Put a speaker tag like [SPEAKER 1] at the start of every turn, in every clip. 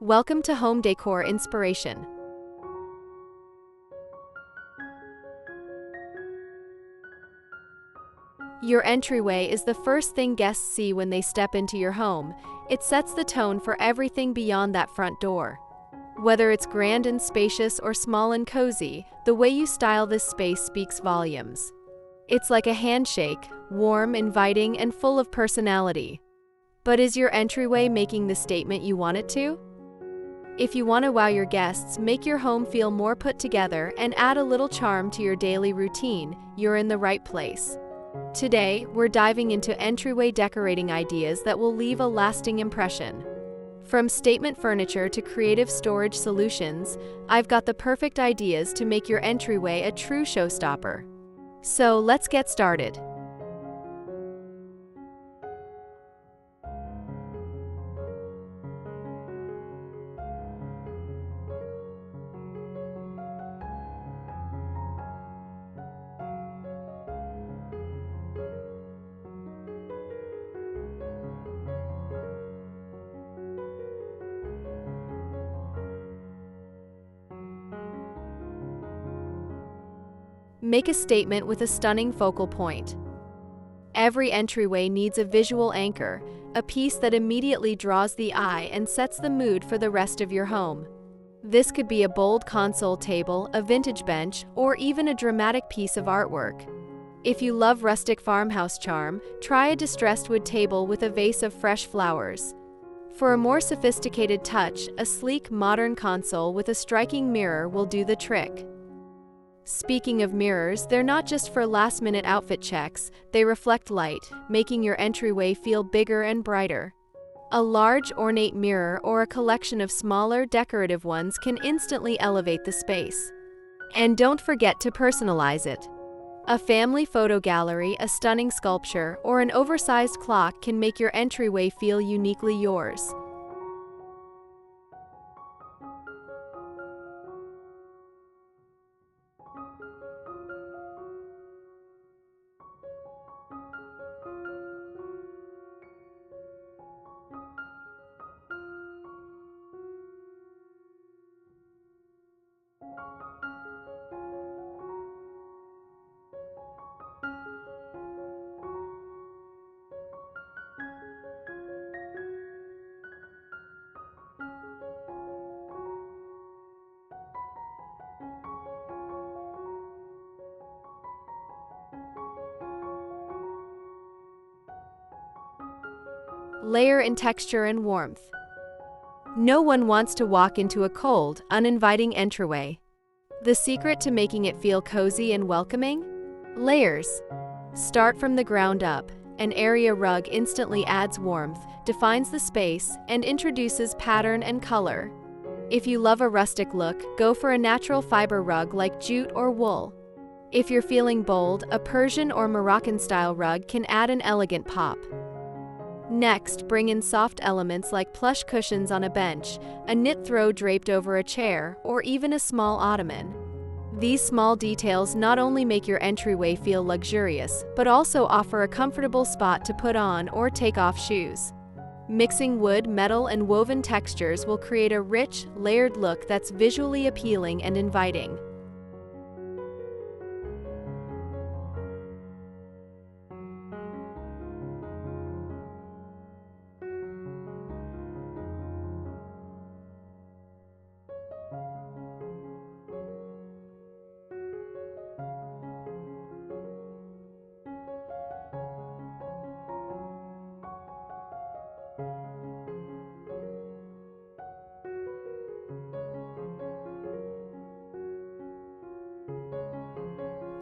[SPEAKER 1] Welcome to Home Decor Inspiration. Your entryway is the first thing guests see when they step into your home. It sets the tone for everything beyond that front door. Whether it's grand and spacious or small and cozy, the way you style this space speaks volumes. It's like a handshake, warm, inviting, and full of personality. But is your entryway making the statement you want it to? If you want to wow your guests, make your home feel more put together, and add a little charm to your daily routine, you're in the right place. Today, we're diving into entryway decorating ideas that will leave a lasting impression. From statement furniture to creative storage solutions, I've got the perfect ideas to make your entryway a true showstopper. So let's get started. Make a statement with a stunning focal point. Every entryway needs a visual anchor, a piece that immediately draws the eye and sets the mood for the rest of your home. This could be a bold console table, a vintage bench, or even a dramatic piece of artwork. If you love rustic farmhouse charm, try a distressed wood table with a vase of fresh flowers. For a more sophisticated touch, a sleek, modern console with a striking mirror will do the trick. Speaking of mirrors, they're not just for last-minute outfit checks, they reflect light, making your entryway feel bigger and brighter. A large, ornate mirror or a collection of smaller, decorative ones can instantly elevate the space. And don't forget to personalize it. A family photo gallery, a stunning sculpture, or an oversized clock can make your entryway feel uniquely yours. Layer in texture and warmth. No one wants to walk into a cold, uninviting entryway. The secret to making it feel cozy and welcoming? Layers. Start from the ground up. An area rug instantly adds warmth, defines the space, and introduces pattern and color. If you love a rustic look, go for a natural fiber rug like jute or wool. If you're feeling bold, a Persian or Moroccan-style rug can add an elegant pop. Next, bring in soft elements like plush cushions on a bench, a knit throw draped over a chair, or even a small ottoman. These small details not only make your entryway feel luxurious, but also offer a comfortable spot to put on or take off shoes. Mixing wood, metal, and woven textures will create a rich, layered look that's visually appealing and inviting.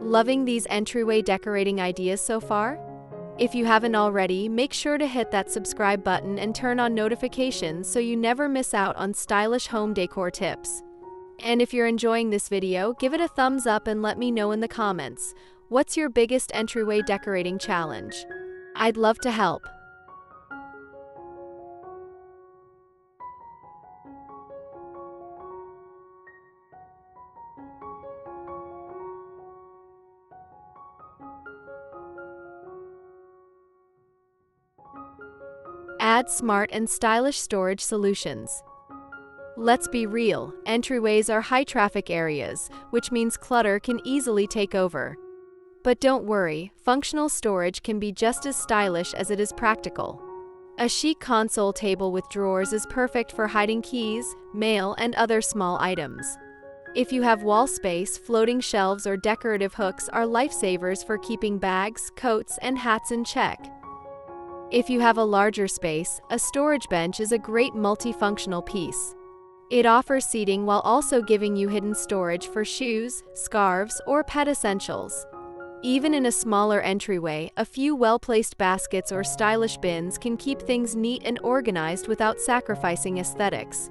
[SPEAKER 1] Loving these entryway decorating ideas so far? If you haven't already, make sure to hit that subscribe button and turn on notifications so you never miss out on stylish home decor tips. And if you're enjoying this video, give it a thumbs up and let me know in the comments, what's your biggest entryway decorating challenge? I'd love to help. Add smart and stylish storage solutions. Let's be real, entryways are high-traffic areas, which means clutter can easily take over. But don't worry, functional storage can be just as stylish as it is practical. A chic console table with drawers is perfect for hiding keys, mail, and other small items. If you have wall space, floating shelves or decorative hooks are lifesavers for keeping bags, coats, and hats in check. If you have a larger space, a storage bench is a great multifunctional piece. It offers seating while also giving you hidden storage for shoes, scarves, or pet essentials. Even in a smaller entryway, a few well-placed baskets or stylish bins can keep things neat and organized without sacrificing aesthetics.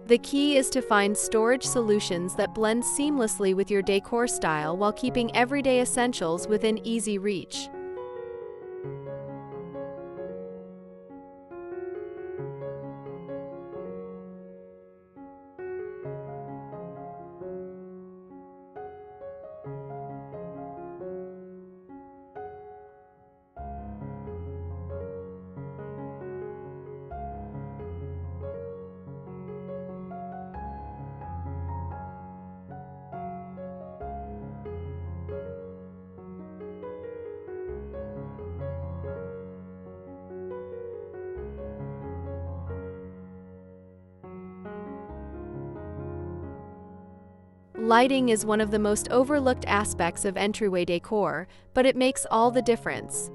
[SPEAKER 1] The key is to find storage solutions that blend seamlessly with your decor style while keeping everyday essentials within easy reach. Lighting is one of the most overlooked aspects of entryway decor, but it makes all the difference.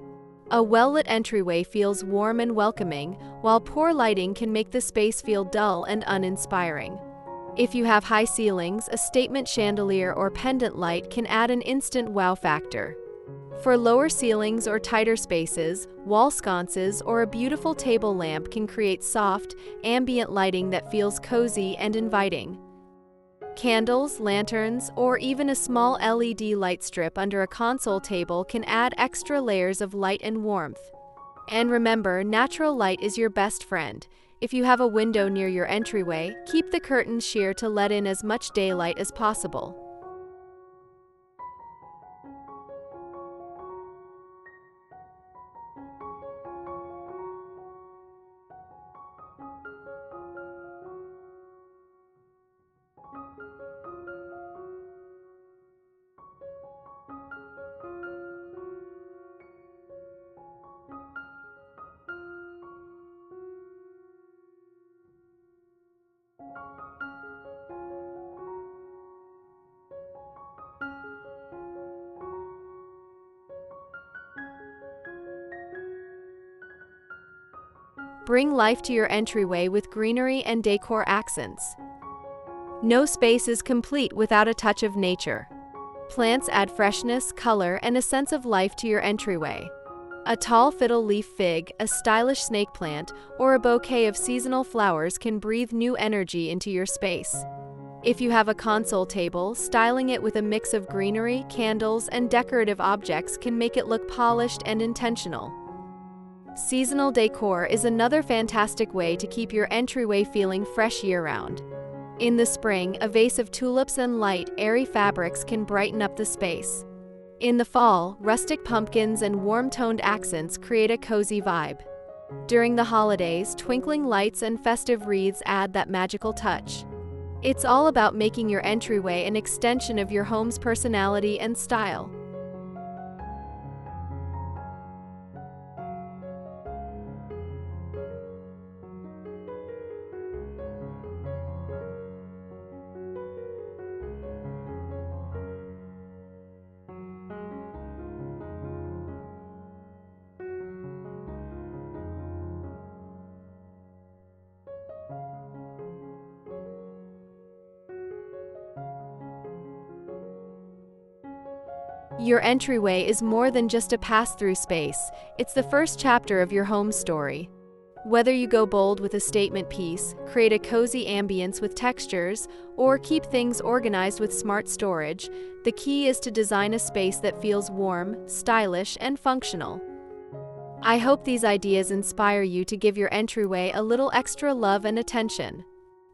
[SPEAKER 1] A well-lit entryway feels warm and welcoming, while poor lighting can make the space feel dull and uninspiring. If you have high ceilings, a statement chandelier or pendant light can add an instant wow factor. For lower ceilings or tighter spaces, wall sconces or a beautiful table lamp can create soft, ambient lighting that feels cozy and inviting. Candles, lanterns, or even a small LED light strip under a console table can add extra layers of light and warmth. And remember, natural light is your best friend. If you have a window near your entryway, keep the curtains sheer to let in as much daylight as possible. Bring life to your entryway with greenery and decor accents. No space is complete without a touch of nature. Plants add freshness, color, and a sense of life to your entryway. A tall fiddle leaf fig, a stylish snake plant, or a bouquet of seasonal flowers can breathe new energy into your space. If you have a console table, styling it with a mix of greenery, candles, and decorative objects can make it look polished and intentional. Seasonal decor is another fantastic way to keep your entryway feeling fresh year-round. In the spring, a vase of tulips and light, airy fabrics can brighten up the space. In the fall, rustic pumpkins and warm-toned accents create a cozy vibe. During the holidays, twinkling lights and festive wreaths add that magical touch. It's all about making your entryway an extension of your home's personality and style. Your entryway is more than just a pass-through space, it's the first chapter of your home story. Whether you go bold with a statement piece, create a cozy ambience with textures, or keep things organized with smart storage, the key is to design a space that feels warm, stylish, and functional. I hope these ideas inspire you to give your entryway a little extra love and attention.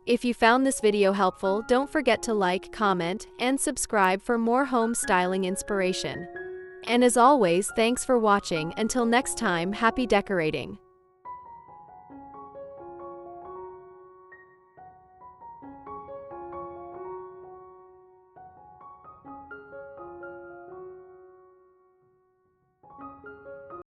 [SPEAKER 1] If you found this video helpful, don't forget to like, comment, and subscribe for more home styling inspiration. And as always, thanks for watching. Until next time, happy decorating!